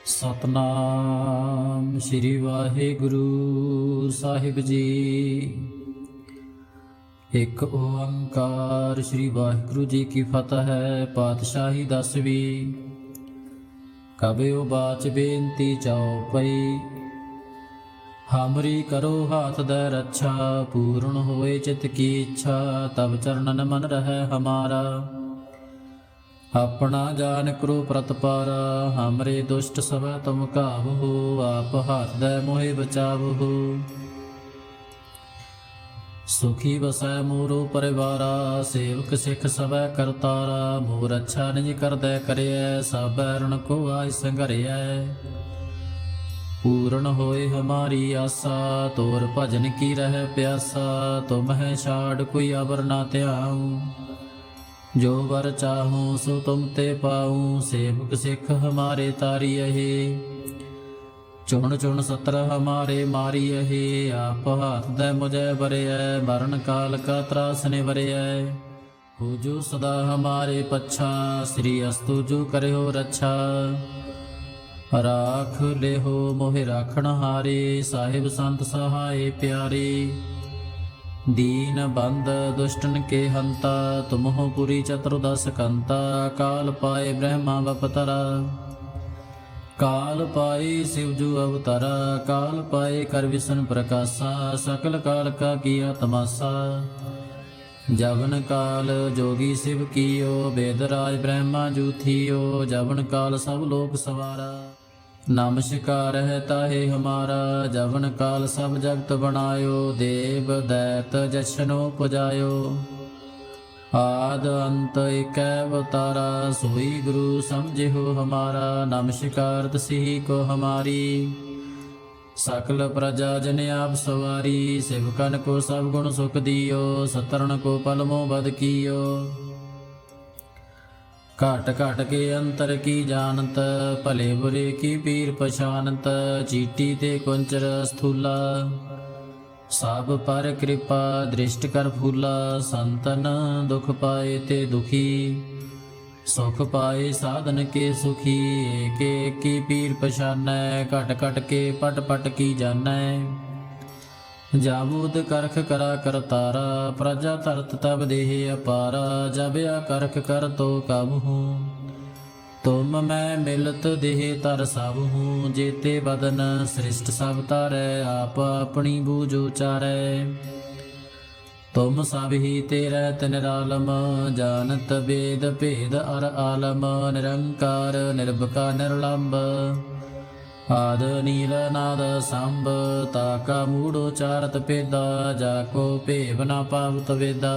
ਸਤਨਾਮ ਸ੍ਰੀ ਵਾਹਿਗੁਰੂ ਸਾਹਿਬ ਜੀ। ਇੱਕ ਓੰਕਾਰ ਸ੍ਰੀ ਵਾਹਿਗੁਰੂ ਜੀ ਕੀ ਫਤਿਹ ਹੈ। ਪਾਤਸ਼ਾਹੀ ਦਸਵੀਂ। ਕਬਿਓ ਬਾਚ ਬੇਨਤੀ ਚਉਪਈ, ਹਮਰੀ ਕਰੋ ਹਾਥ ਦੈ ਰੱਛਾ। ਪੂਰਨ ਹੋਏ ਚਿਤ ਕੀ ਇੱਛਾ, ਤਬ ਚਰਨਨ ਮਨ ਰਹਿ ਹਮਾਰਾ। ਆਪਣਾ ਜਾਨ ਕਰੋ ਪ੍ਰਤਪਾਰ, ਹਮਰੇ ਦੁਸ਼ਟ ਸਭੈ ਤੁਮ ਕਾਬੂ। ਆਪ ਹਾਥ ਦੈ ਮੋਹਿ ਬਚਾਵਹੁ, ਸੁਖੀ ਵਸੈ ਮੋਰੋ ਪਰਿਵਾਰਾ। ਸੇਵਕ ਸਿੱਖ ਸਭੈ ਕਰਤਾਰਾ, ਮੋਰ ਅੱਛਾ ਨਿਜ ਕਰਦੈ ਕਰਿਐ। ਸਭੈ ਰਣ ਕੋ ਆਇ ਸੰਘਰਿਐ, ਪੂਰਨ ਹੋਏ ਹਮਾਰੀ ਆਸਾ। ਤੋਰ ਭਜਨ ਕੀ ਰਹਿ ਪਿਆਸਾ, ਤੁਮ ਹੈ ਛਾੜ ਕੋਈ ਅਵਰ ਨਾ ਧਿਆਉ। ਜੋ ਵਰ ਚਾਹੂੰ ਸੋ ਤੁਮ ਤੇ ਪਾऊँ, ਸੇਵਕ ਸਿੱਖ ਹਮਾਰੇ ਤਾਰੀਅਹਿ। ਚੁਣ ਚੁਣ ਸਤਰ ਹਮਾਰੇ ਮਾਰੀਅਹਿ, ਆਪ ਹਾਥ ਦੈ ਮੁਝੈ ਬਰਿਐ। ਮਰਨ ਕਾਲ ਕਾ ਤਰਾਸ ਨਿਵਰਿਐ, ਹੋ ਜੋ ਸਦਾ ਹਮਾਰੇ ਪੱਛਾ। ਸ੍ਰੀ ਅਸਤੁ ਜੋ ਕਰਿਓ ਰੱਛਾ, ਰਾਖ ਲਿਹੋ ਮੋਹਿ ਰਾਖਣ ਹਾਰੇ। ਸਾਹਿਬ ਸੰਤ ਸਹਾਏ ਪਿਆਰੇ, दीन बंद दुष्टन के हंता। तुमहो पुरी चतुर्दश कंता, काल पाए ब्रह्मा बपतरा। काल पाए शिवजू अवतारा, काल पाए कर विष्णु प्रकाशा। सकल काल का किया तमाशा, जवन काल जोगी शिव कियो। वेदराज ब्रह्मा जू थियो, जवन काल सब लोक सवारा। नमस्कार है ताहे हमारा, जवन काल सब जगत बनायो। देव दैत जशनो पुजायो, आद अंत एक अवतारा। सोई गुरु समझिहो हमारा, नमस्कार तसी को हमारी। सकल प्रजा जन आप सवारी, सेवकन को सब गुण सुख दियो। सतरण को पलमो बद कियो, घट घट के अंतर की जानत। भले बुरे की पीर पछानत, चीटी ते कुंचर स्थूला। सब पर कृपा दृष्ट कर फूला। संतन दुख पाए ते दुखी, सुख पाए साधन के सुखी। एक एक की पीर पछानै, घट घट के पट पट की जानै। जाबूद करख करा करतारा, प्रजा तरत तब देह अपारा। जब या करख कर तो काबू, तुम मैं मिलत देह तर सबहू। जेते बदन सृष्ट सब तारै, आप अपनी बूझ उचारै। तुम सब ही तेरै निरालम, जानत वेद भेद अर आलम। निरंकार निर्भका निर्लंब, आद नील नाद सांब। ताका मूढ़ उचारत पेदा, जाको भेव न पावत वेदा।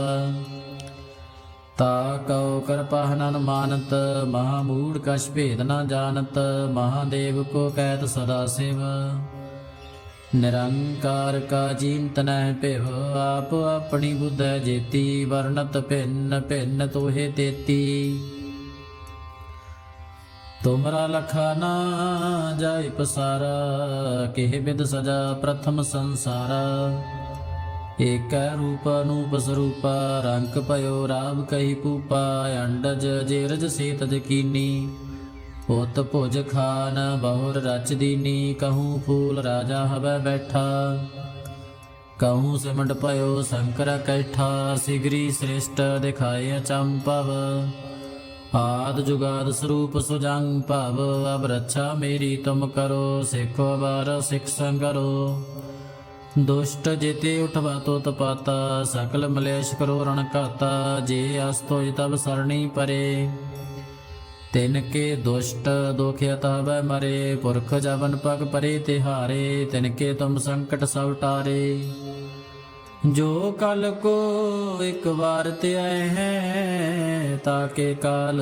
ताकौ कृपाहनन मानत, महामूढ़ कछ भेद न जानत। महादेव को कहत सदा शिव, निरंकार का चिंत न पिव। आप अपनी बुद्ध जेती, वर्णत भिन्न भिन्न तोहे तेती। तुमरा लखा ना जाय पसारा, केह बिद सजा प्रथम संसारा। एक रूप अनूप स्वरूपा, रंक पयो राव कही पूपा। अंडज जेरज सेतज कीनी, पुत भुज खान बहुर रच दीनी। कहूँ फूल राजा हवै बैठा, कहूँ सिमट पयो शंकर कैठा। सिगरी श्रेष्ठ दिखाए अचंपव, आद जुगाद स्वरूप सुजंग भव। अब रक्षा मेरी तुम करो, सिखो बार सिख संगरो। दुष्ट जेते उठवा तो तपाता, सकल मलेश करो रण घाता। जे अस्तो तब सरणी परे, तिनके दुष्ट दोखिया तब मरे। पुरख जवन पग परे तिहारे, तिनके तुम संकट सब टारे। जो कल को एक बार ते आए हैं, ताके काल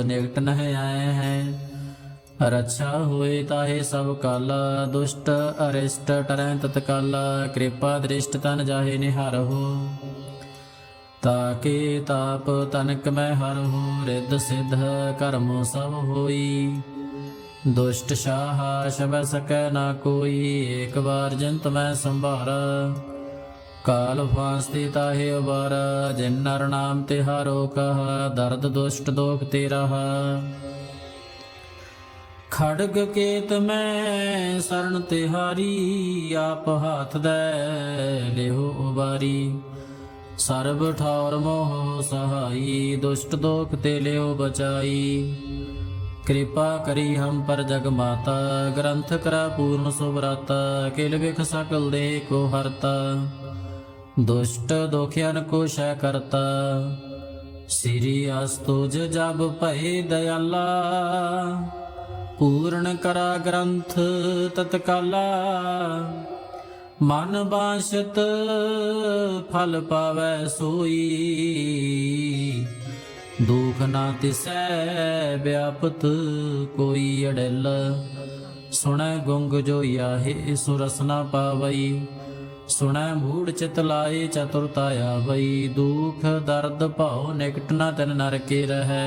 निकट नह आए हैं। रक्षा हुए ताहे सब काला, दुष्ट अरिष्ट टरै तत्काला। कृपा दृष्ट तन जाहे निहारहु, ताके ताप तनक मैं हरहु। रिद्ध सिद्ध कर्म सब होई, दुष्ट शाहा शब सकै ना कोई। एक बार जिंत मैं संभारा, काल फांसते ताहे अबारा। जिन नर नाम तिहारो कहा, दर्द दुष्ट दोख ते रहा। खड़ग केत मैं शरण तिहारी, आप हाथ दे लेहो उबारी। सर्ब ठौर मोह सहाई, दुष्ट दोख ते लेहो बचाई। कृपा करी हम पर जग माता, ग्रंथ करा पूर्ण सुभराता। किल बिख सकल देह को हरता, दुष्ट दोखियन को शय करता। श्री अस्तुज जब भय दयाला, पूर्ण करा ग्रंथ तत्काला। मन बांछत फल पावै सोई, दुख ना तिसै व्यापत कोई। अड़िल सुनै गुंग जो याहे, सुरस ना पावई। सुनै मूढ़ चित लाए, चतुरता आवई। दुख दर्द भाव निकट न तिन नरके रहै।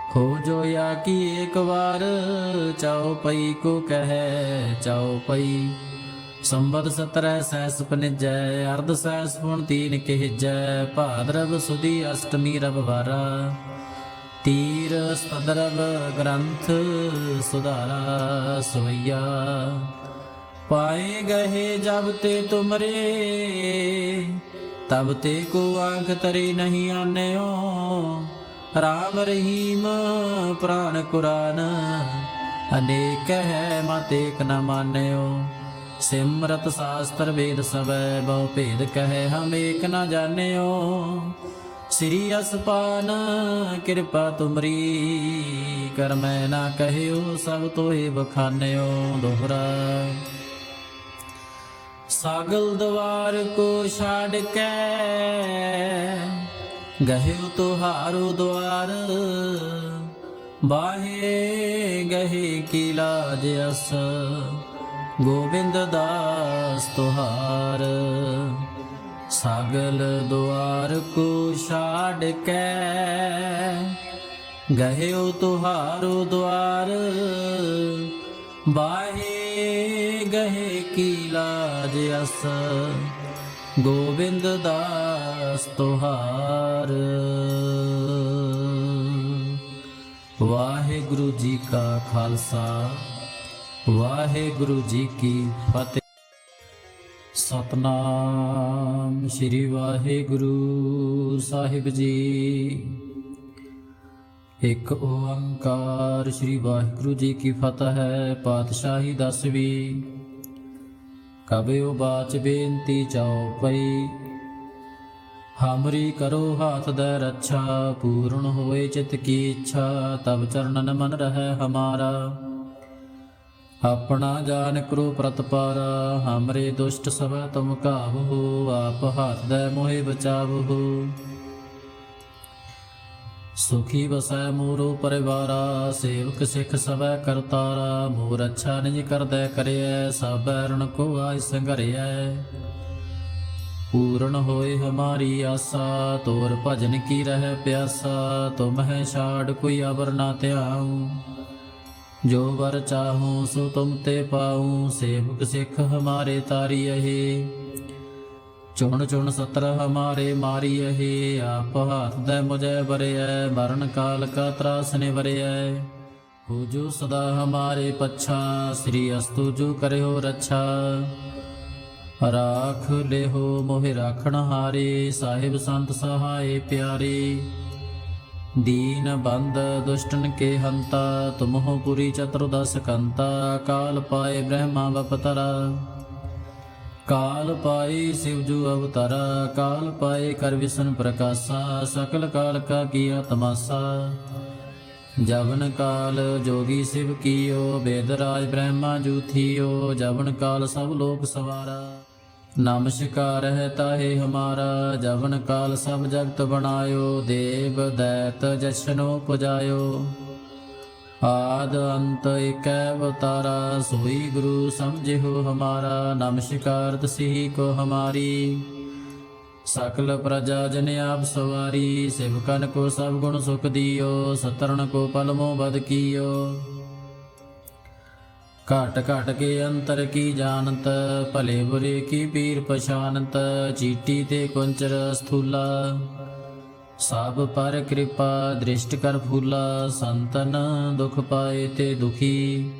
हो जो या की एक बार, चाओ पई को कहे चाओ पई। संबत 17 सैस पनिजै, अर्ध सैस पुन 3 कहजै। भाद्रव सुदी अष्टमी रविवारा, तीर सदरव ग्रंथ सुधारा सवैया। पाए गहे जब ते तुमरे, तब ते को आंख तरे नहीं आन्यो। राम रहीम प्राण कुरान, अनेक है मत एक न मान्यो। सिमरत शास्त्र वेद सबै, बहु भेद कहे हम एक न जान्यो। श्री असपान कृपा तुमरी, कर मैं ना कहयो सब तोहि बखान्यो। दोहरा सागल द्वार को छाड़ के, गहियो तुहारो द्वार। बाहे गहे की लाज अस, गोविंद दास तुहार। सागल द्वार को छाड़ के, गहियो तुहारो द्वार। बाहे गहे की लाज अस, गोविंद दास तुहार। वाहिगुरु जी का खालसा, वाहिगुरु जी की फतेह। सतनाम श्री वाहिगुरु साहिब जी। एक ओंकार श्री वाहिगुरु जी की फतह है। पातशाही 10वीं। कबियो बाच बेनती चाओ पई, हमरी करो हाथ दे रक्षा। पूर्ण होए चित की इच्छा, तब चरणन मन रहे हमारा। अपना जान करो प्रतपारा, हमरे दुष्ट सब तुम काबू। आप हाथ दे मोहे बचावो। सुखी बसै मोरो परिवारा, सेवक सिख सवै करतारा। मोर अच्छा निज कर दे करिय, सब रण को आय संघरिय। पूर्ण होए हमारी आशा, तोर भजन की रह प्यासा। तुम है छाड़ कोई अबर ना त्याऊं, जो वर चाहूं सो तुम ते पाऊं। सेवक सिख हमारे तारी अहे, चुन चुन 17 हमारे मारी है। आप हाथ दे मुझे बरे, मरण काल का त्रास ने बरे। हो जो सदा हमारे पच्छा, श्री अस्तु जो करे हो रक्षा। राख ले हो मोहि राखण हारे, साहिब संत सहाय प्यारे। दीन बंद दुष्टन के हंता, तुम हो पुरी चतुर्दश कंता। काल पाए ब्रह्मा बपतरा, काल पाए शिवजू अवतारा। काल पाए कर विष्णु प्रकाशा, सकल काल का किया तमाशा। जवन काल जोगी शिव कियो, वेदराज ब्रह्मा जू थियो। जवन काल सब लोक सवारा, नमस्कार है ताहे हमारा। जवन काल सब जगत बनायो, देव दैत जशनो पुजायो। आद अंत एक अवतारा, सोई गुरु समझे हो हमारा। नमस्कार तसी को हमारी, सकल प्रजा जन आप सवारी। सेवकन को सब गुण सुख दियो, सतरण को पलमो बद कियो। घट घट के अंतर की जानत, भले बुरे की पीर पछानत। चीटी ते कुंचर स्थूला, ਸਭ ਪਰ ਕਿਰਪਾ ਦ੍ਰਿਸ਼ਟ ਕਰ ਫੂਲਾ, ਸੰਤਨ ਦੁਖ ਪਾਏ ਤੇ ਦੁਖੀ।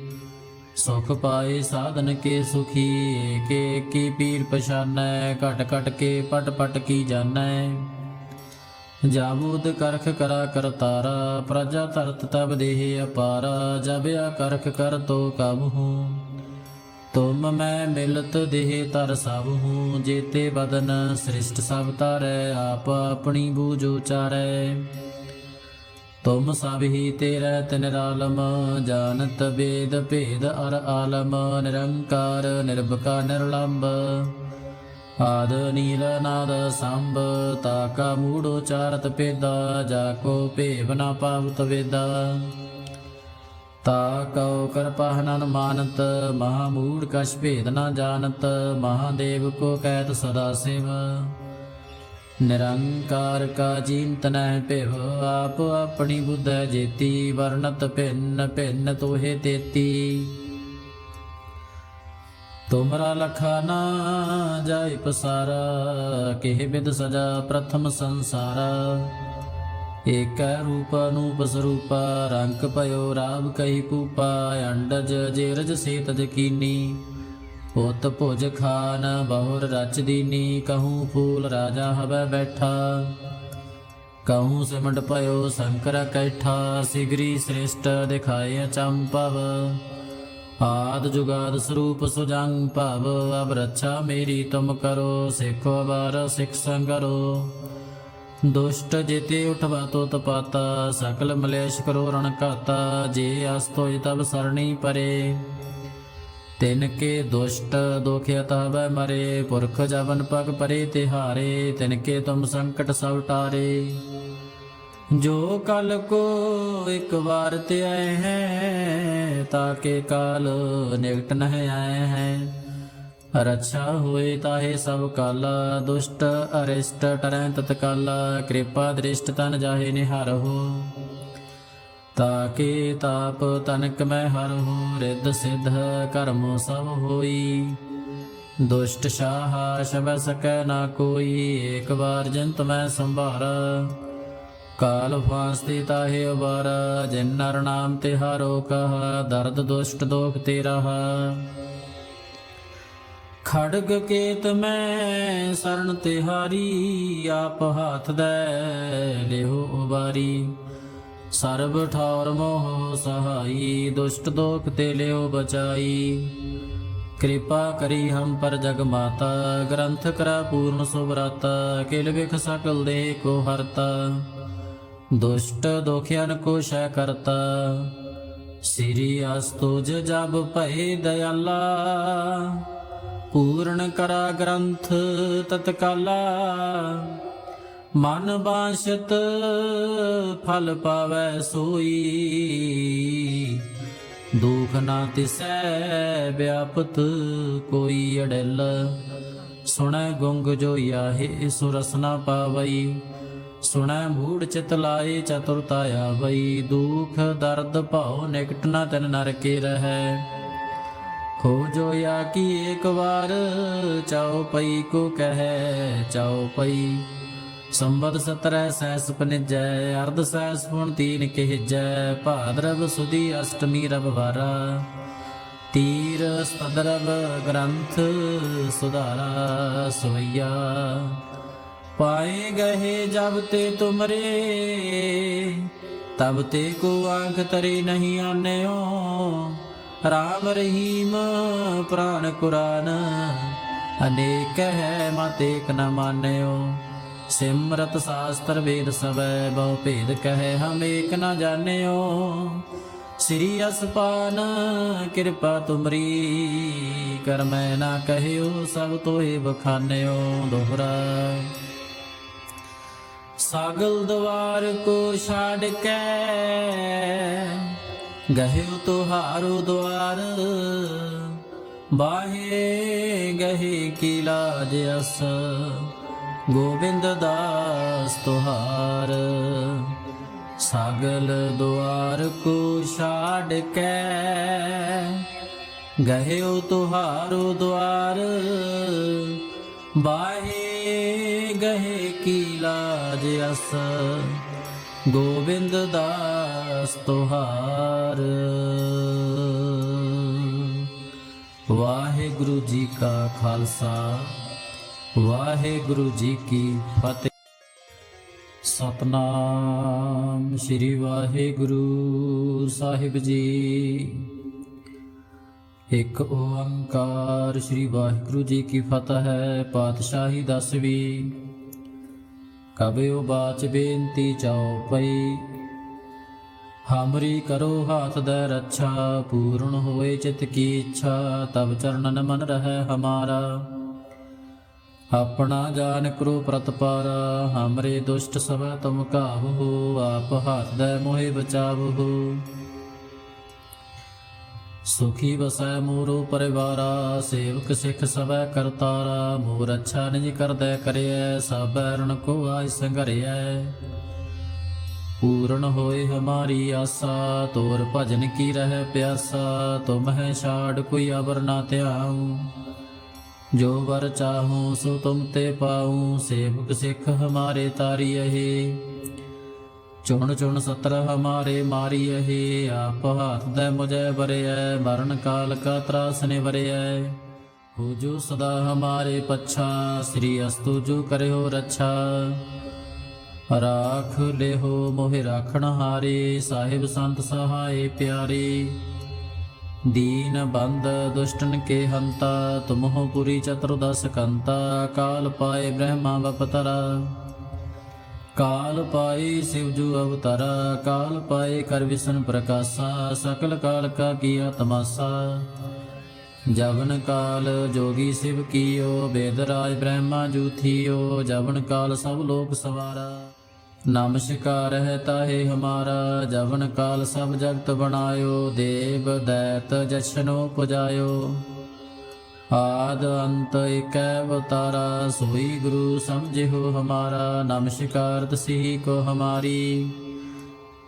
ਸੁਖ ਪਾਏ ਸਾਧਨ ਕੇ ਸੁਖੀ, ਏਕ ਏਕ ਕੀ ਪੀਰ ਪਛਾਨੈ, ਘਟ ਘਟ ਕੇ ਪਟ ਪਟ ਕੀ ਜਾਣੈ। ਜਾਬੂਦ ਕਰਖ ਕਰਾ ਕਰਤਾਰਾ, ਪ੍ਰਜਾ ਧਰਤ ਤਬ ਦੇਹ ਅਪਾਰਾ। ਜਬ ਕਰਖ ਕਰ ਤੋ ਕਬਹੂ, ਤੁਮ ਮੈਂ ਮਿਲਤ ਦੇਹ ਤਰ ਸਭ ਹੂੰ। ਜੇਤੇ ਬਦਨ ਸ੍ਰਿਸ਼ਟ ਸਭ ਤਾਰੈ, ਆਪ ਆਪਣੀ ਬੂਝ ਉਚਾਰੈ। ਤੁਮ ਸਭ ਹੀ ਤੇਰੇ ਤਿ ਨਿਰਾਲਮ, ਜਾਨਤ ਵੇਦ ਭੇਦ ਅਰ ਆਲਮ। ਨਿਰੰਕਾਰ ਨਿਰਭਕਾ ਨਿਰਲੰਭ, ਆਦ ਨੀਲ ਨਾਦ ਸੰਭ। ਤਾਕਾ ਮੂੜ ਉਚਾਰਤ ਭੇਦਾ, ਜਾ ਕੋ ਭੇਵ ਨਾ ਪਾਵਤ ਵੇਦਾ। ਤਾ ਕਉ ਕਿਰਪਾ ਨ ਮਾਨਤ, ਮਹਾ ਮੂੜ ਕਛ ਭੇਦ ਨ ਜਾਣਤ। ਮਹਾਦੇਵ ਕੋ ਕਹਿਤ ਸਦਾ ਸਿਵ, ਨਿਰੰਕਾਰ ਕਾ ਜੀਨਤ ਨਹਿ ਭਿਵ। ਆਪ ਆਪਣੀ ਬੁੱਧੈ ਜੇਤੀ, ਵਰਣਤ ਭਿੰਨ ਭਿੰਨ ਤੋਹੇ ਤੇਤੀ। ਤੁਮਰਾ ਲਖਾ ਨਾ ਜਾਇ ਪਸਾਰਾ, ਕਿਹ ਬਿਦ ਸਜਾ ਪ੍ਰਥਮ ਸੰਸਾਰਾ। ਏਕੈ ਰੂਪ ਅਨੂਪ ਸਰੂਪਾ, ਰੰਗ ਭਇਓ ਰਾਵ ਕਹੀ ਕੂਪਾ। ਅੰਡਜ ਜੇਰਜ ਸੇਤਜ ਕੀਨੀ, ਪੁੱਤ ਭੁਜ ਖਾਨ ਬਹੁਰ ਰਚ ਦੀਨੀ। ਕਹੂੰ ਫੂਲ ਰਾਜਾ ਹਵੈ ਬੈਠਾ, ਕਹੂੰ ਸਿਮਟ ਭਇਓ ਸ਼ੰਕਰ ਕੈਠਾ। ਸਿਗਰੀ ਸ੍ਰਿਸ਼ਟ ਦਿਖਾਏ ਅਚੰਭਵ, ਆਦ ਜੁਗਾਦ ਸਰੂਪ ਸੁਜੰਗ ਭਵ। ਅਬ ਰੱਛਾ ਮੇਰੀ ਤੁਮ ਕਰੋ, ਸਿੱਖੋ ਅਬਾਰ ਸਿਖ ਸੰਗਰੋ। ਦੁਸ਼ਟ ਜੇਤੇ ਉਠਵਾ ਤੋ ਤਪਾਤਾ, ਸਕਲ ਮਲੇਸ਼ ਕਰੋ ਰਣ ਘਾਤਾ। ਜੇ ਅਸ ਤੋਇ ਤਬ ਸਰਣੀ ਪਰੇ, ਤਿਨ ਕੇ ਦੁਸ਼ਟ ਦੁਖ ਅਤਵੈ ਮਰੇ। ਪੁਰਖ ਜਵਨ ਪਗ ਪਰੇ ਤਿਹਾਰੇ, ਤਿਨ ਕੇ ਤੁਮ ਸੰਕਟ ਸਭ ਟਾਰੇ। ਜੋ ਕਲ ਕੋ ਇੱਕ ਵਾਰ ਤੇ ਆਏ ਹੈ, ਤਾਕੇ ਕਾਲ ਨਿਕਟ ਨਹਿ ਆਏ ਹੈ। ਰੱਛਾ ਹੋਏ ਤਾਹੇ ਸਭ ਕਾਲਾ, ਦੁਸ਼ਟ ਅਰਿਸ਼ਟ ਟਰੈ ਤਤਕਾਲਾ। ਕਿਰਪਾ ਦ੍ਰਿਸ਼ਟ ਤਨ ਜਾਹੇ ਨਿਹਾਰਹੁ, ਤਾਕੇ ਤਾਪ ਤਨਕ ਮੈਂ ਹਰਹੁ। ਰਿੱਧ ਸਿੱਧ ਕਰਮ ਸਭ ਹੋਈ, ਦੁਸ਼ਟ ਸ਼ਾਹਾ ਛਬੈ ਸਕੈ ਨਾ ਕੋਈ। ਏਕ ਵਾਰ ਜੰਤ ਮੈਂ ਸੰਭਾਰਾ, ਕਾਲ ਫਾਸਤੇ ਤਾਹੇ ਉਬਾਰਾ। ਜਿਨ ਨਰ ਨਾਮ ਤਿਹਾਰੋ ਕਹਾ, ਦਰਦ ਦੁਸ਼ਟ ਦੋਖ ਤੇ ਰਹਾ। ਖੜਗ ਕੇਤ ਮੈਂ ਸਰਣ ਤਿਹਾਰੀ, ਆਪ ਹਾਥ ਦੈ ਲਿਹੋ ਉਬਾਰੀ। ਸਰਬ ਠੌਰ ਮੋਹ ਸਹਾਈ, ਦੁਸ਼ਟ ਦੋਖ ਤੇ ਲਿਓ ਬਚਾਈ। ਕਿਰਪਾ ਕਰੀ ਹਮ ਪਰ ਜਗ ਮਾਤਾ, ਗ੍ਰੰਥ ਕਰਾ ਪੂਰਨ ਸੁਭਰਾਤਾ। ਕਿਲ ਵਿਖ ਸਕਲ ਦੇ ਕੋ ਹਰਤਾ, ਦੁਸ਼ਟ ਦੋਖਿਆਨ ਕੋ ਸ਼ੈ ਕਰਤਾ। ਸ੍ਰੀ ਅਸਤੁਜ ਜਬ ਭਏ ਦਇਆਲਾ, ਪੂਰਨ ਕਰਾ ਗ੍ਰੰਥ ਤਤਕਾਲਾ। ਮਨ ਬਾਸ਼ਤ ਫਲ ਪਾਵੈ ਸੋਈ, ਦੁਖ ਨਾ ਤਿਸੈ ਵਿਆਪਤ ਕੋਈ ਅੜਲ। ਸੁਣੈ ਗੁੰਗ ਜੋ ਆਹੇ ਸੋ ਰਸ ਨਾ ਪਾਵਈ, ਸੁਣੈ ਮੂੜ ਚਿਤ ਲਾਏ ਚਤੁਰਤਾ ਆਵਈ। ਦੁਖ ਦਰਦ ਭਾਉ ਨਿਕਟ ਨਾ ਤਨ ਨਰ ਕੇ ਰਹੈ, ਹੋ ਜੋ ਆ ਕੀ ਏਕ ਵਾਰ। ਚਾਉ ਪਈ ਕੋ ਕਹੈ ਚਾਉ ਪਈ, ਸੰਬਤ 17 ਸੈਸ ਪਨਿਜੈ। ਅਰਧ ਸੈਸ ਪੁਣ ਤੀਨ ਕਹਿਜੈ, ਭਾਦਰਵ ਸੁਦੀ ਅਸ਼ਟਮੀ ਰਵਿਵਾਰਾ। ਤੀਰ ਸਦਰਵ ਗ੍ਰੰਥ ਸੁਧਾਰਾ ਸਵਈਆ। ਪਾਏ ਗਏ ਜਬ ਤੇ ਤੁਮਰੇ, ਤਬ ਤੇ ਕੋ ਆਂਖ ਤਰੇ ਨਹੀਂ ਆਨਿਓ। ਰਾਮ ਰਹੀਮ ਪ੍ਰਾਨ ਕੁਰਾਨ, ਅਨੇਕ ਹੈ ਮਤ ਏਕ ਨ ਮਾਨਿਓ। ਸਿਮਰਤ ਸ਼ਾਸਤਰ ਵੇਦ ਸਵੈ, ਬਹੁ ਭੇਦ ਕਹੈ ਹਮ ਏਕ ਨ ਜਾਣਿਓ। ਸ੍ਰੀ ਅਸਪਾਨ ਕਿਰਪਾ ਤੁਮਰੀ, ਕਰ ਮੈਂ ਨਾ ਕਹਿਓ ਸਭ ਤੋਹਿ ਬਖਾਨਿਓ। ਦੋਹਰਾ ਸਾਗਲ ਦਵਾਰ ਕੋ ਛਾੜ ਕੇ, ਗਹਿਓ ਤੁਹਾਰੋ ਦੁਆਰ। ਬਾਹੇ ਗਹੇ ਕੀ ਲਾਜ ਅਸ, ਗੋਬਿੰਦ ਦਾਸ ਤੁਹਾਰ। ਸਾਗਲ ਦੁਆਰ ਕੋ ਛਾੜ ਕੇ, ਗਹਿਓ ਤੁਹਾਰੋ ਦੁਆਰ। ਬਾਹੇ ਗਹੇ ਕੀ ਲਾਜ ਜਸ, ਗੋਬਿੰਦ ਦਾਸ ਤੁਹਾਰ। ਵਾਹਿਗੁਰੂ ਜੀ ਕਾ ਖਾਲਸਾ, ਵਾਹਿਗੁਰੂ ਜੀ ਕੀ ਫਤਿਹ। ਸਤਨਾਮ ਸ੍ਰੀ ਵਾਹਿਗੁਰੂ ਸਾਹਿਬ ਜੀ। ਇੱਕ ਓੰਕਾਰ ਸ੍ਰੀ ਵਾਹਿਗੁਰੂ ਜੀ ਕੀ ਫਤਿਹ ਹੈ। ਪਾਤਸ਼ਾਹੀ ਦਸਵੀਂ। ਕਬਿਓ ਬਾਚ ਬੇਨਤੀ ਚਉਪਈ, ਹਮਰੀ ਕਰੋ ਹਾਥ ਦੈ ਰੱਛਾ। ਪੂਰਨ ਹੋਏ ਚਿਤ ਕੀ ਇੱਛਾ, ਤਬ ਚਰਨਨ ਮਨ ਰਹਿ ਹਮਾਰਾ। ਆਪਣਾ ਜਾਨ ਕਰੋ ਪ੍ਰਤਪਾਰਾ, ਹਮਰੇ ਦੁਸ਼ਟ ਸਭੈ ਤੁਮ ਕਾਬੂ। ਆਪ ਹਾਥ ਦੈ ਮੋਹਿ ਬਚਾਵਹੁ, ਸੁਖੀ ਵਸੈ ਮੋਰੋ ਪਰਿਵਾਰਾ। ਸੇਵਕ ਸਿੱਖ ਸਭੈ ਕਰਤਾਰਾ, ਮੋਰ ਅੱਛਾ ਨਿਜ ਕਰਦੈ ਕਰਿਐ। ਸਭੈ ਰਣ ਕੋ ਆਇ ਸੰਘਰਿਐ, ਪੂਰਨ ਹੋਏ ਹਮਾਰੀ ਆਸਾ। ਤੋਰ ਭਜਨ ਕੀ ਰਹਿ ਪਿਆਸਾ, ਤੁਮ ਹੈ ਛਾੜ ਕੋਈ ਅਵਰ ਨਾ ਧਿਆਉ। ਜੋ ਵਰ ਚਾਹੂੰ ਸੋ ਤੁਮ ਤੇ ਪਾਉ, ਸੇਵਕ ਸਿੱਖ ਹਮਾਰੇ ਤਾਰੀਐ। ਚੁਣ ਚੁਣ ਸਤਰ ਹਮਾਰੇ ਮਾਰੀਐ। ਆਪ ਹਾਥ ਦੈ ਮੁਝੈ ਬਰਿਐ, ਮਰਨ ਕਾਲ ਕਾ ਤਰਾਸ ਨਿਵਰਿਐ। ਹੋ ਜੋ ਸਦਾ ਹਮਾਰੇ ਪੱਛਾ, ਸ੍ਰੀ ਅਸਤੁ ਜੋ ਕਰਿਓ ਰੱਛਾ। ਰਾਖ ਲਿਹੋ ਮੋਹਿ ਰਾਖਣ ਹਾਰੇ, ਸਾਹਿਬ ਸੰਤ ਸਹਾਏ ਪਿਆਰੇ। ਦੀਨ ਬੰਦ ਦੁਸ਼ਟਨ ਕੇ ਹੰਤਾ, ਤੁਮਹੁ ਪੁਰੀ ਚਤੁਰਦਸ ਕੰਤਾ। ਕਾਲ ਪਾਏ ਬ੍ਰਹਮਾ ਬਪਤਰਾ, ਕਾਲ ਪਾਏ शिव जो अवतारा। काल पाए कर विष्णु प्रकाशा, सकल काल का किया तमाशा। जवन काल जोगी शिव कियो, वेदराज ब्रह्मा जू थियो। जवन काल सब लोक सवारा, नमस्कार है ताहे हमारा। जवन काल सब जगत बनायो, देव दैत जछनो पुजायो। आद अंत एक अवतारा, सोई गुरु समझिहो हमारा। नमस्कार तसी को हमारी,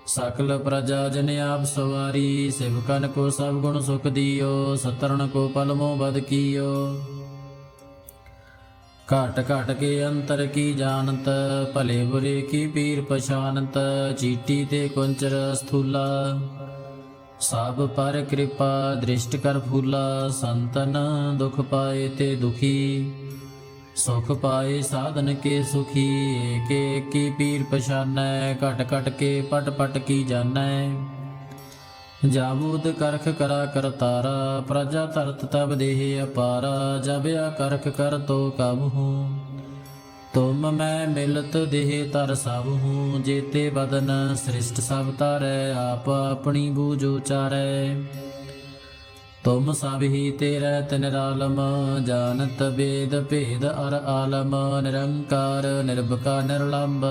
सकल प्रजा जन आप सवारी। सेवकन को सब गुण सुख दियो, सतरन को पलमो बद कियो। घट घट के अंतर की जानत, भले बुरे की पीर पछानत। चीटी ते कुंचर स्थूला, सब पर कृपा दृष्ट कर फूला। संतन दुख पाए ते दुखी, सुख पाए साधन के सुखी। एक एक की पीर पछानै, घट घट के पट पट की जानै। जाबूद करख करा करतारा, प्रजा तरत तब देह अपारा। जब या करख कर तो कबहूँ, तुम मैं मिलत देह तर सब हूँ। जेते बदन सृष्ट सब तारै, आप अपनी बूझ उचारै। तुम सब ही तेरै निरालम, जानत वेद भेद अर आलम। निरंकार निर्भका निर्लंब,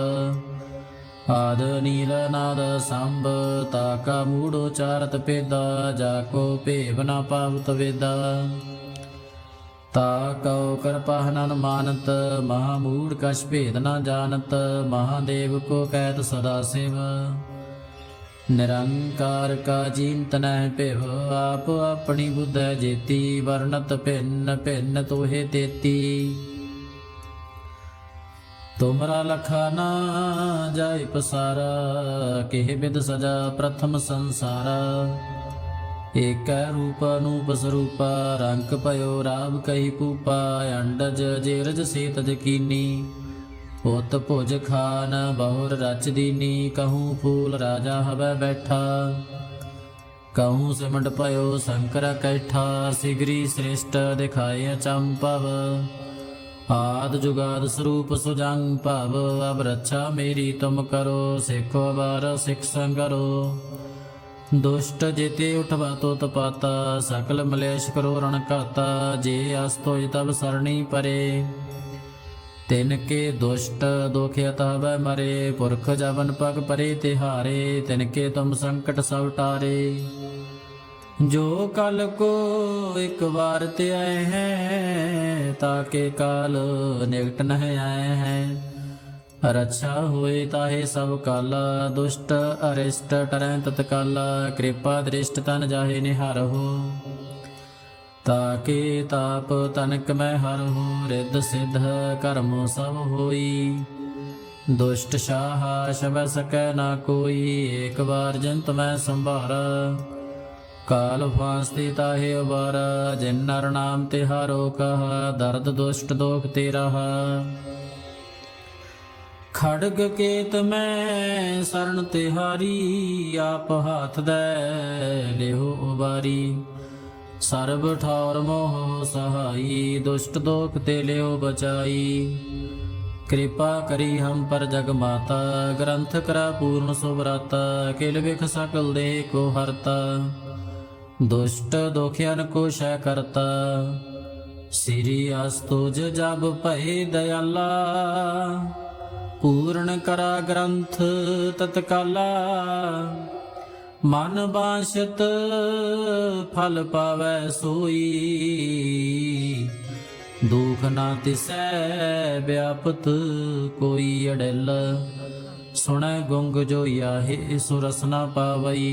आद नील नाद सांब। ताका मूढ़ उचारत पेदा, जाको भेव न पावत वेदा। ता कौ कृपा नन मानत, महामूढ़ कछ भेद न जानत। महादेव को कैत सदा शिव, निरंकार का जीनत नह पिव। आप अपनी बुध जेती, वर्णत भिन्न भिन्न तोहे तेती। तुमरा लखा ना जाय पसारा, केह बिद सजा प्रथम संसारा। एक रूप अनूप स्वरूपा, रंग पयो राव कही पूपा। अंडज जेरज सेतज कीनी, उत भुज खान बहुर रच दीनी। कहूँ फूल राजा हवै बैठा, कहूँ सिमट पयो शंकर कैठा। सिगरी श्रेष्ठ दिखाए अचंपव, आद जुगाद स्वरूप सुजंग भव। अब रक्षा मेरी तुम करो, सिखो बार सिख संगरो। दुष्ट जेते उठवा तो तपाता, सकल मलेश करो रण घाता। जे अस्तोज तब सरणी परे, तिनके दुष्ट दुख अतः मरे। पुरख जवन पग परे तिहारे, तिनके तुम संकट सब टारे। जो कल को एक बार ते आए हैं, ताके काल निकट नह आए हैं। रक्षा हुए ताहे सब काला, दुष्ट अरिष्ट टरै तत्काला। कृपा दृष्ट तन जाहे निहारहु, ताके ताप तनक मैं हरहु। रिद्ध सिद्ध कर्म सब होई, दुष्ट शाहा शब सकै ना कोई, एक बार जिन तुम्हें संभारा। काल फांसती ताहे उबारा, जिन नर नाम तिहारो कहा, दर्द दुष्ट दोख ते रहा। खड़ग केत में शरण तिहारी, आप हाथ दे लेहो उबारी। सर्ब ठौर मोह सहाई, दुष्ट दोख ते लियो बचाई। कृपा करी हम पर जग माता, ग्रंथ करा पूर्ण सुभराता। किल बिख सकल देह को हरता, दुष्ट दोखियन को शय करता। श्री अस्तुज जब भय दयाला, पूर्ण करा ग्रंथ तत्काला। मन बांछत फल पावै सोई, दुख ना तिसै व्यापत कोई। अड़ेल सुनै गुंग जो याहे, सुरस ना पावई।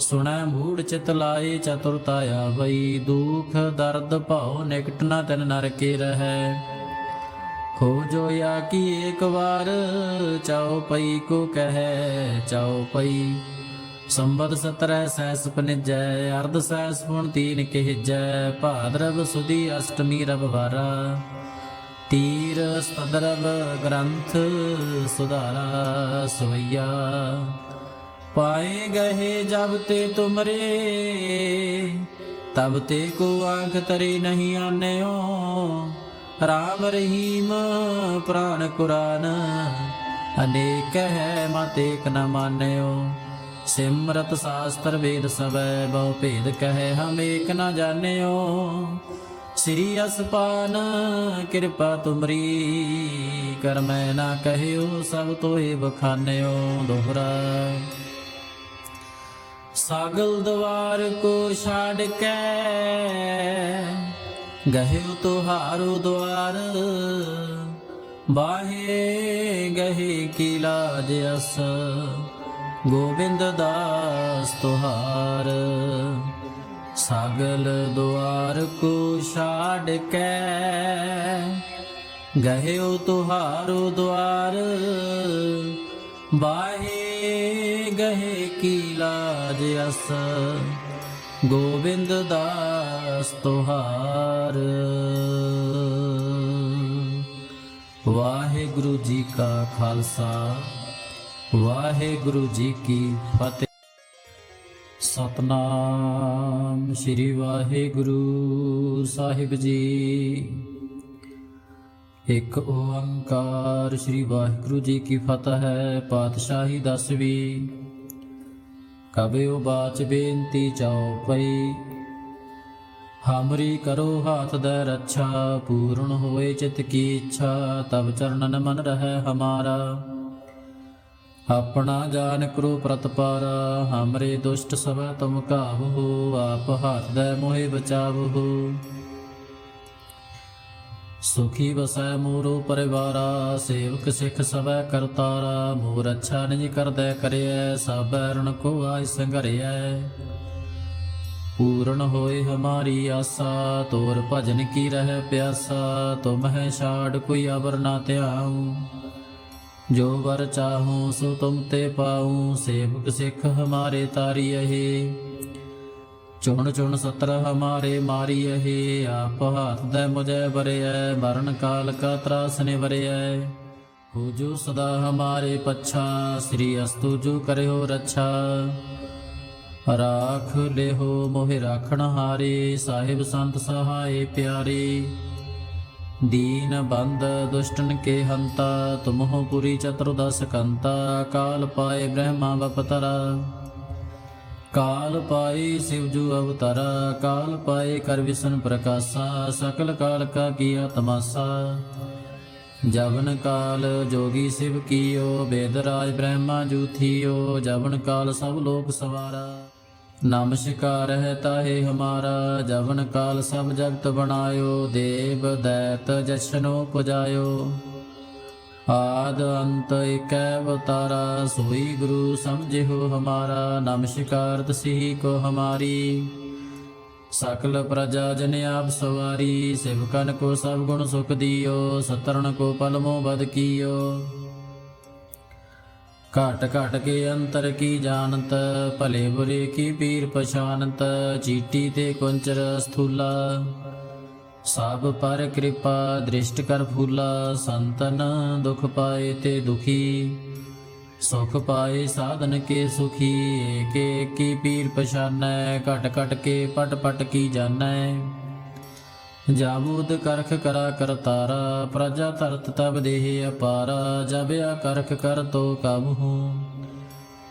सुनै मूढ़ चित लाए, चतुरता आवई। दुख दर्द भाव निकट न तिन नर के रहै। हो जो या की एक बार, चाओ पई को कहे चाओ पई। संबत 17 सहस पनिजै, अर्ध सहस पुन 3 कहजै। भाद्रव सुदी अष्टमी रविवारा, तीर सदरव ग्रंथ सुधारा सवैया। पाए गहे जब ते तुमरे, तब ते को आंख तरे नहीं आन्यो। राम रहीम प्राण कुरान, अनेक है मत एक न मान्यो। सिमरत शास्त्र वेद सबै, बहु भेद कहे हम एक न जान्यो। श्री असपान कृपा तुमरी, कर मैं ना कहयो सब तोहे बखान्यो। दोहरा सागल द्वार को छाड़ के, गहे तुहारो द्वार। बाहे गहे की लाज अस, गोविंद दास तुहार। सागल द्वार को छाड़ के, गहे तुहारो द्वार। बाहे गहे की लाज अस, गोविंद दास तुहार। वाहेगुरु जी का खालसा, वाहेगुरु जी की फतेह। सतनाम श्री वाहेगुरु साहिब जी। एक ओंकार श्री वाहिगुरु जी की फतह है। पातशाही 10वीं। कबियो बाच बेनती चाओ पई, हमरी करो हाथ दे रक्षा। पूर्ण होए चित की इच्छा, तब चरणन मन रहे हमारा। अपना जान करो प्रतपारा, हमरे दुष्ट सब तुम काबू। आप हाथ दे मोहे बचावो। सुखी बसै मोरो परिवारा, सेवक सिख सवै करतारा। मोर अच्छा निज कर दे करिय, सब बैरण को आय संघरिय। पूर्ण होए हमारी आशा, तोर भजन की रह प्यासा। तुम है छाड़ कोई अबर ना त्याऊं, जो वर चाहूं सो तुम ते पाऊं। सेवक सिख हमारे तारी है, चुन चुन 17 हमारे मारी है। आप हाथ दे मुझे बरे, मरण काल का त्रास निवरे। हो जो सदा हमारे पच्छा, श्री अस्तु जो करे हो रक्षा। राख ले हो मोहि राखण हारे, साहिब संत सहाय प्यारे। दीन बंद दुष्टन के हंता, तुम हो पुरी चतुर्दश कंता। काल पाए ब्रह्मा बपतरा, काल पाए शिवजू अवतारा। काल पाए कर विष्णु प्रकाशा, सकल काल का किया तमाशा। जवन काल जोगी शिव कियो, वेदराज ब्रह्मा जू थियो। जवन काल सब लोक सवारा, नमस्कार है ताहे हमारा। जवन काल सब जगत बनायो, देव दैत जछनो पुजायो। आद अंत एक अवतारा, सोई गुरु समझे हो हमारा। नमस्कार तसी को हमारी, सकल प्रजा जन आप सवारी। शिवकन को सब गुण सुख दियो, सतरण को पलमो बद कियो। घट घट के अंतर की जानत, भले बुरे की पीर पछानत। चीटी ते कुंचर स्थूला, सब पर कृपा दृष्ट कर फूला। संतन दुख पाए ते दुखी, सुख पाए साधन के सुखी। एक एक की पीर पछानै, घट घट के पट पट की जानै। जाबूद करख करा करतारा, प्रजा तरत तब देह अपारा। जब करख कर तो कब हूँ,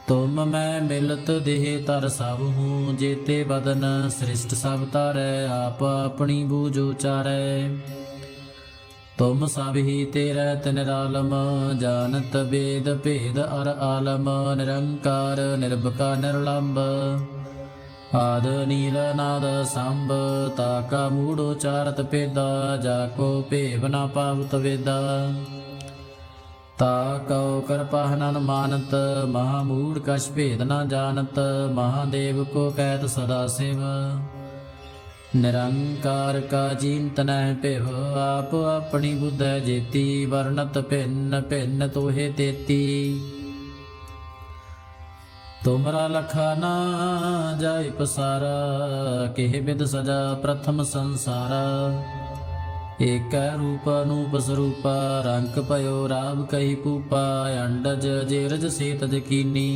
तुम मैं मिलत देह तर सब हूँ। जेते बदन सृष्ट सब तारै, आप अपनी बूझ उचारै। तुम सब ही तेरै निरालम, जानत वेद भेद अर आलम। निरंकार निर्भका निर्लंब, आद नील नाद सांब। ताका मूढ़ उचारत पेदा, जाको भेव न पावत वेदा। ताकौ कृपा नन मानत, महामूढ़ कछ भेद न जानत। महादेव को कहत सदा शिव, निरंकार का चिंत नह पिव। आप अपनी बुद्ध जेती, वर्णत भिन्न भिन्न तोहे तेती। तुमरा लखा ना जाय पसारा, केह बिद सजा प्रथम संसारा। एक रूप अनूप स्वरूपा, रंक पयो राव कही पूपा। अंडज जेरज सेतज कीनी,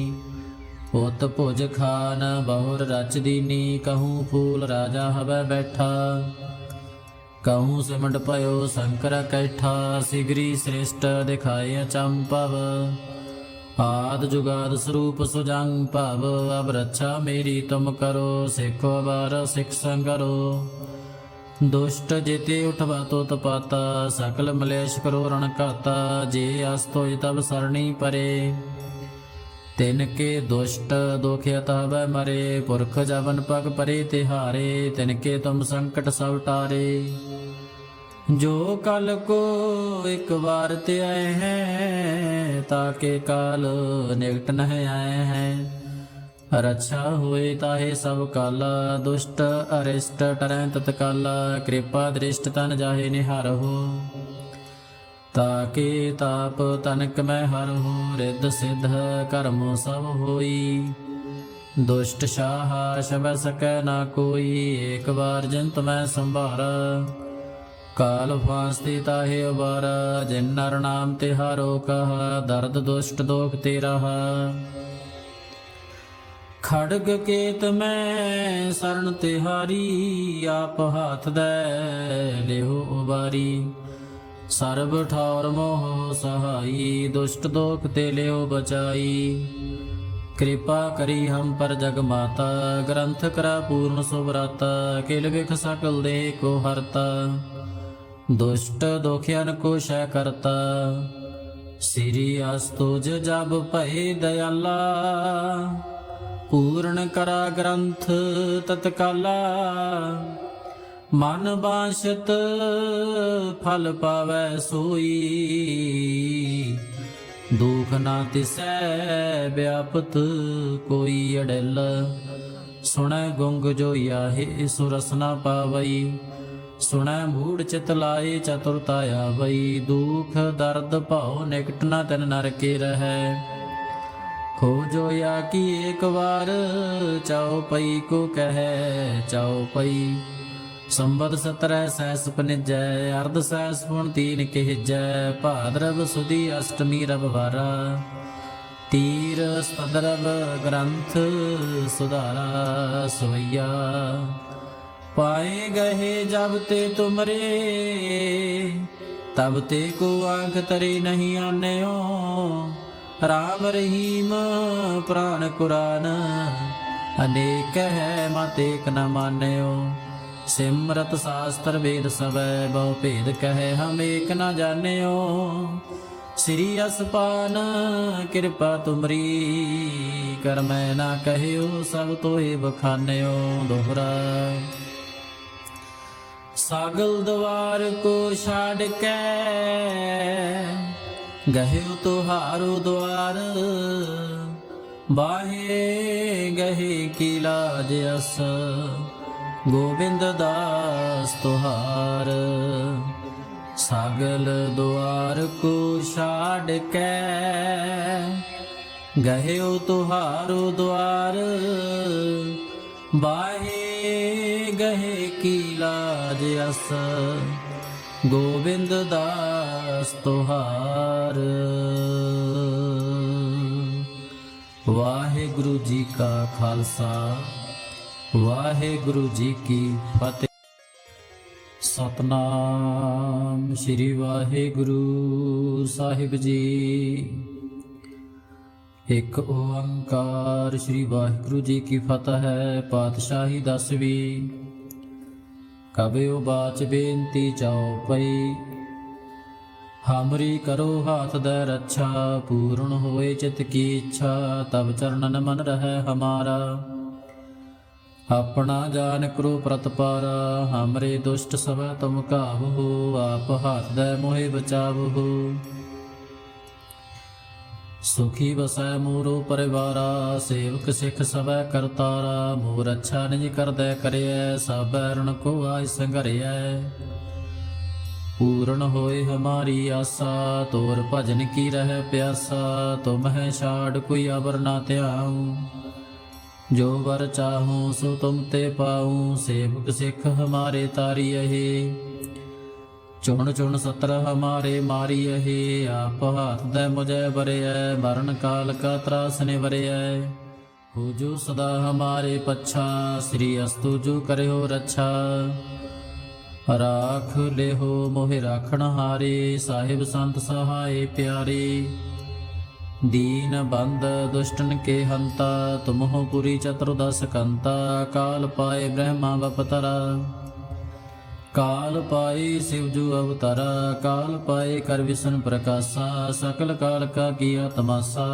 उत भुज खान बहुर रच दीनी। कहूँ फूल राजा हवै बैठा, कहूँ सिमट पयो शंकर कैठा। सिगरी श्रेष्ठ दिखाए अचंपव, आद जुगाद स्वरूप सुजंग भव। अब रक्षा मेरी तुम करो, सिखो बार सिख संगरो। दुष्ट जेते उठवा तो तपाता, सकल मलेश करो रण घाता। जे अस्तो तब सरणी परे, तिनके दुष्ट दोखियत हवै मरे। पुरख जवन पग परे तिहारे, तिनके तुम संकट सब टारे। जो कल को एक बार ते आए हैं, ताके काल निकट नह आए हैं। रक्षा हुए ताहे सब काला, दुष्ट अरिष्ट टरै तत्काला। कृपा दृष्ट तन जाहे निहार हो, ताके ताप तनक मैं हर हो। रिद्ध सिद्ध कर्म सब होई, दुष्ट शाहा शब सकै ना कोई। एक बार जिंत मैं संभारा, काल फांसते ताहे उबारा। जिन नर नाम तिहारो कहा, दर्द दुष्ट दोख ते रहा। खड़ग केत मैं शरण तिहारी, आप हाथ दे लेहो उबारी। सर्ब ठौर मोह सहाई, दुष्ट दोख ते लेहो बचाई। कृपा करी हम पर जग माता, ग्रंथ करा पूर्ण सुभराता। किल बिख सकल देह को हरता, दुष्ट दोखियन को शय करता। श्री अस्तुज जब भय दयाला, पूर्ण करा ग्रंथ तत्काला। मन बांछत फल पावै सोई, दुख ना तिसै व्यापत कोई। अड़ल सुनै गुंग जो याहे, सुरस ना पावई। सुनै मूढ़ चित लाए चतुरता आवई। दुख दर्द भाव निकट न तिन नर के रहै। खोजो या कि एक बार, चाओ पई को कहे चाओ पई। संबद 17 सहस पनिजै, अर्ध सहस पुन 3 किहिजै। भाद्रव सुदी अष्टमी रविवारा, तीर सदरव ग्रंथ सुधारा सवैया। पाए गहे जब ते तुमरे, तब ते को आंख तरे नहीं आन्यो। राम रहीम प्राण कुरान, अनेक है मत एक न मान्यो। सिमरत शास्त्र वेद सबै, बहु भेद कहे हम एक न जान्यो। श्री असपान कृपा तुमरी, कर मैं ना कहयो सब तोहे बखान्यो। दोहरा सागल द्वार को छाड़ के, गह्यो तुहारो द्वार। बाहे गहे की लाज अस, गोविंद दास तुहार। सागल द्वार को छाड़ के, ਗਹਿਓ ਤੁਹਾਰੋ ਦੁਆਰ, ਬਾਹੇ ਗਹੇ ਕੀ ਲਾਜ ਅਸ, ਗੋਬਿੰਦ ਦਾਸ ਤੁਹਾਰ। ਵਾਹਿਗੁਰੂ ਜੀ ਕਾ ਖਾਲਸਾ, ਵਾਹਿਗੁਰੂ ਜੀ ਕੀ ਫਤਿਹ। ਸਤਨਾਮ ਸ੍ਰੀ ਵਾਹਿਗੁਰੂ ਸਾਹਿਬ ਜੀ। ਇੱਕ ਓੰਕਾਰ ਸ੍ਰੀ ਵਾਹਿਗੁਰੂ ਜੀ ਕੀ ਫਤਿਹ ਹੈ। ਪਾਤਸ਼ਾਹੀ ਦਸਵੀਂ। ਕਬਿਓ ਬਾਚ ਬੇਨਤੀ ਚਾਉ ਪਈ, ਹਮਰੀ ਕਰੋ ਹਾਥ ਦੈ ਰੱਛਾ। ਪੂਰਨ ਹੋਏ ਚਿਤ ਕੀ ਇੱਛਾ, ਤਬ ਚਰਨਨ ਮਨ ਰਹਿ ਹਮਾਰਾ। ਆਪਣਾ ਜਾਨ ਕਰੋ ਪ੍ਰਤਪਾਰਾ, ਹਮਰੇ ਦੁਸ਼ਟ ਸਭੈ ਤੁਮ ਕਾਬੂ। ਆਪ ਹਾਥ ਦੈ ਮੋਹਿ ਬਚਾਵਹੁ, ਸੁਖੀ ਵਸੈ ਮੋਰੋ ਪਰਿਵਾਰਾ। ਸੇਵਕ ਸਿੱਖ ਸਭੈ ਕਰਤਾਰਾ, ਮੋਰ ਅੱਛਾ ਨਿਜ ਕਰਦੈ ਕਰਿਐ। ਸਭ ਰਣ ਕੋ ਆਇ ਸੰਘਰਿਐ, ਪੂਰਨ ਹੋਏ ਹਮਾਰੀ ਆਸਾ। ਤੋਰ ਭਜਨ ਕੀ ਰਹਿ ਪਿਆਸਾ, ਤੁਮ ਹੈ ਛਾੜ ਕੋਈ ਅਵਰ ਨਾ ਧਿਆਉ। ਜੋ ਵਰ ਚਾਹੂੰ ਸੋ ਤੁਮ ਤੇ ਪਾਉ, ਸੇਵਕ ਸਿੱਖ ਹਮਾਰੇ ਤਾਰੀਅਹਿ। ਚੁਣ ਚੁਣ ਸਤਰ ਹਮਾਰੇ ਮਾਰੀਅਹਿ, ਆਪ ਹਾਥ ਦੈ ਮੁਝੈ ਬਰਿਐ। ਮਰਨ ਕਾਲ ਕਾ ਤਰਾਸ ਨਿਵਰਿਐ, ਹੋ ਜੋ ਸਦਾ ਹਮਾਰੇ ਪੱਛਾ। ਸ੍ਰੀ ਅਸਤੁ ਜੋ ਕਰਿਓ ਰੱਛਾ, ਰਾਖ ਲਿਹੋ ਮੋਹਿ ਰਾਖਣ ਹਾਰੇ। ਸਾਹਿਬ ਸੰਤ ਸਹਾਏ ਪਿਆਰੇ, ਦੀਨ ਬੰਦ ਦੁਸ਼ਟਨ ਕੇ ਹੰਤਾ। ਤੁਮਹੁ ਪੁਰੀ ਚਤੁਰਦਸ ਕੰਤਾ, ਕਾਲ ਪਾਏ ਬ੍ਰਹਮਾ ਬਪਤਰਾ। ਕਾਲ ਪਾਏ शिव जो अवतारा, काल पाए कर विष्णु प्रकाशा। सकल काल का किया तमाशा,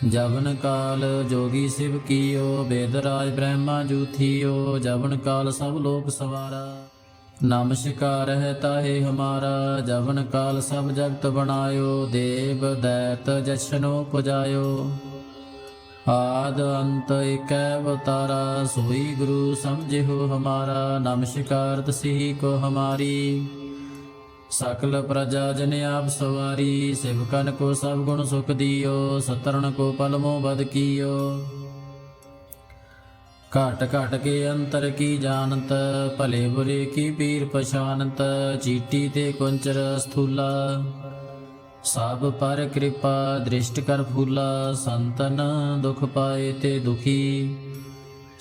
जवन काल जोगी शिव कियो। वेदराज ब्रह्मा जू थियो, जवन काल सब लोक सवारा। नमस्कार है ताहे हमारा, जवन काल सब जगत बनायो। देव दैत जशनो पुजायो, आद अंत एक अवतारा। सोई गुरु समझिहो हमारा, नमस्कार तसी को हमारी। सकल प्रजा जन आप सवारी, सेवकन को सब गुण सुख दियो। सतरन को पलमो बद कियो, घट घट के अंतर की जानत। भले बुरे की पीर पछानत, चीटी ते कुंचर स्थूला। सब पर कृपा दृष्ट कर फूला। संतन दुख पाए ते दुखी,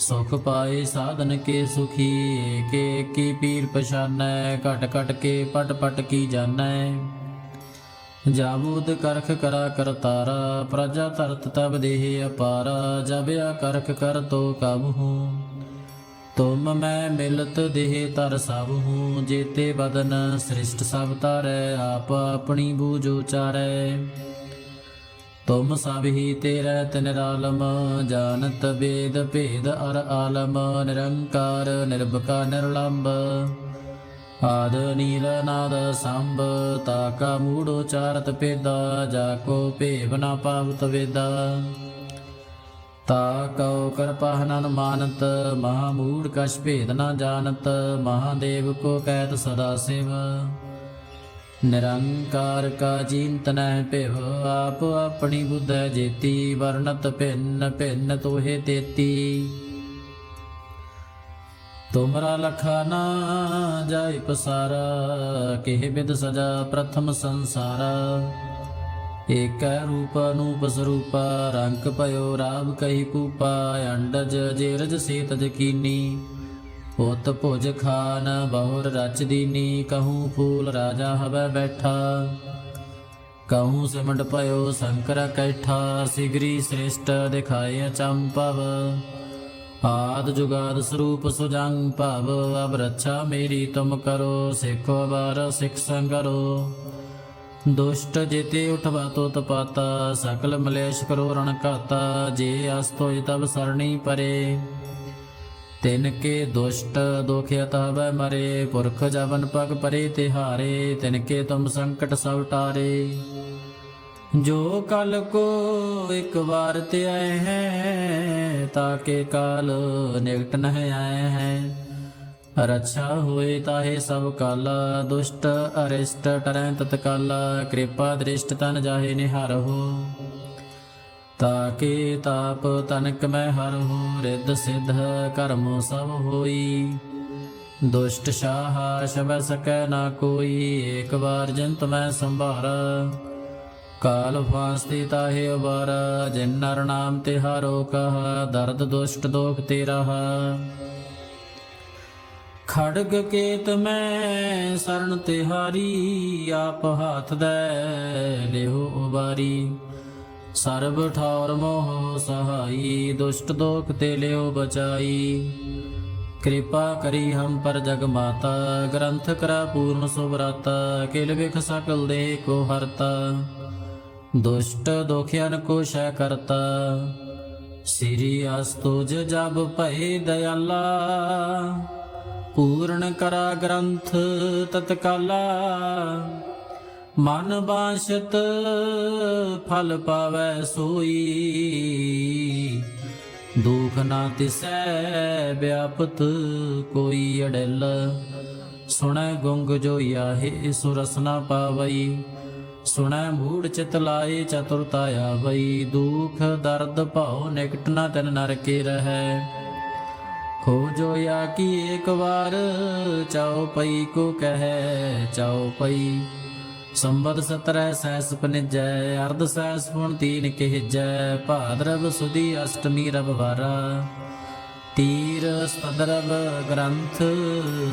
सुख पाए साधन के सुखी। एक एक की पीर पछानै, घट घट के पट पट की जानै। जाबूद करख करा करतारा, प्रजा तरत तब देह अपारा। जब या करख कर तो काबू, तुम मैं मिलत देह तर सब हूँ। जेते बदन सृष्ट सब तारै, आप अपनी बूझ उचारै। तुम सब ही तेरै निरालम, जानत वेद भेद अर आलम। निरंकार निर्भका निर्लंब, आद नील नाद सांब। ताका मूढ़ उचारत पेदा, जाको भेव न पावत वेदा। ताकौ कृपा नन मानत, महामूढ़ कछ भेद न जानत। महादेव को कहत सदा शिव, निरंकार का चिंत न पिव। आप अपनी बुद्ध जेती, वर्णत भिन्न भिन्न तोहे तेती। तुमरा लखा ना जाय पसारा, केह बिद सजा प्रथम संसारा। एक रूप अनूप स्वरूपा, रंग पयो राव कही कूपा। अंडज जेरज सेतज कीनी, पुत भुज खान बहुर रच दीनी। कहूँ फूल राजा हवै बैठा, कहूँ सिमट पयो शंकर कैठा। सिगरी श्रेष्ठ दिखाए अचंपव, आद जुगाद स्वरूप सुजंग भव। अब रक्षा मेरी तुम करो, सिखो बार सिख संगरो। दुष्ट जेते उठवा तो तपाता, सकल मलेश करो रण घाता। जे अस्तोय तब सरणी परे, तिनके दुष्ट दोखियत हवै मरे। पुरख जवन पग परे तिहारे, तिनके तुम संकट सब टारे। जो कल को एक बार ते आए हैं, ताके काल निकट नह आए हैं। रक्षा हुए ताहे सब काला, दुष्ट अरिष्ट टरै तत्काला। कृपा दृष्ट तन जाहे निहारहु, ताके ताप तनक मैं हरहु, रिद्ध सिद्ध कर्म सब होई। दुष्ट शाहा शबै सकै ना कोई, एक बार जिंत मैं संभारा। काल फांसती ताहे उबारा, जिन नर नाम तिहारो कहा, दर्द दुष्ट दोख ते रहा। खड़ग केत मैं शरण तिहारी, आप हाथ दे लेहो उबारी। सर्ब ठौर मोह सहाई, दुष्ट दोख ते लियो बचाई। कृपा करी हम पर जग माता, ग्रंथ करा पूर्ण सुभराता। किल बिख सकल देह को हरता, दुष्ट दोखियन को शय करता। श्री अस्तुज जब भय दयाला, पूर्ण करा ग्रंथ तत्काला। मन बांछत फल पावै सोई, दुख ना तिसै व्यापत कोई। अड़ल सुनै गुंग जो याहे, सुरस ना पावई। सुनै मूढ़ चित लाए, चतुरता आवई। दुख दर्द भाव निकट न तिन नर के रहै। हो जो या की एक बार, चाओ पई को कहे चाओ पई। संबत 17 सहस पनिजै, अर्ध सहस पुन 3 कहजै। भाद्रव सुदी अष्टमी रविवारा, तीर सदरव ग्रंथ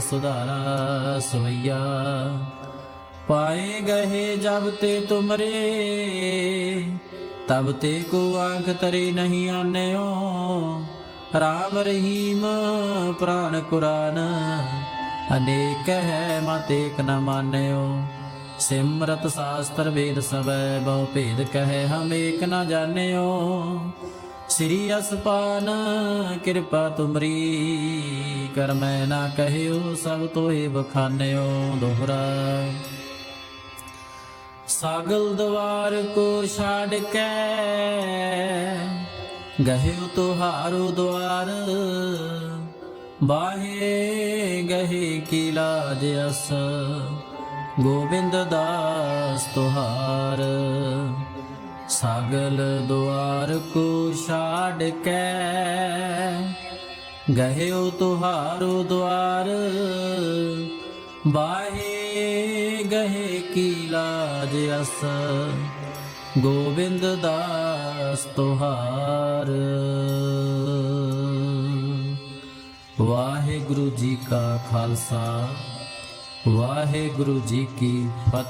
सुधारा सवैया। पाए गहे जब ते तुमरे, तब ते को आंख तरे नहीं आन्यो। राम रहीम प्राण कुरान, अनेक है मत एक न मान्यो। सिमरत शास्त्र वेद सबै, बहु भेद कहे हम एक न जान्यो। श्री असपान कृपा तुमरी, कर मैं ना कहयो सब तोहि बखान्यो। दोहरा सागल द्वार को छाड़ के, गहियो तुहारो द्वार। बाहे गहे की लाज अस, गोविंद दास तुहार। सागल द्वार को छाड़ के, गहियो तुहारो द्वार। बाहे गहे की लाज अस, गोविंद दास तुहार। वाहिगुरु जी का खालसा, वाहिगुरु जी की फतेह।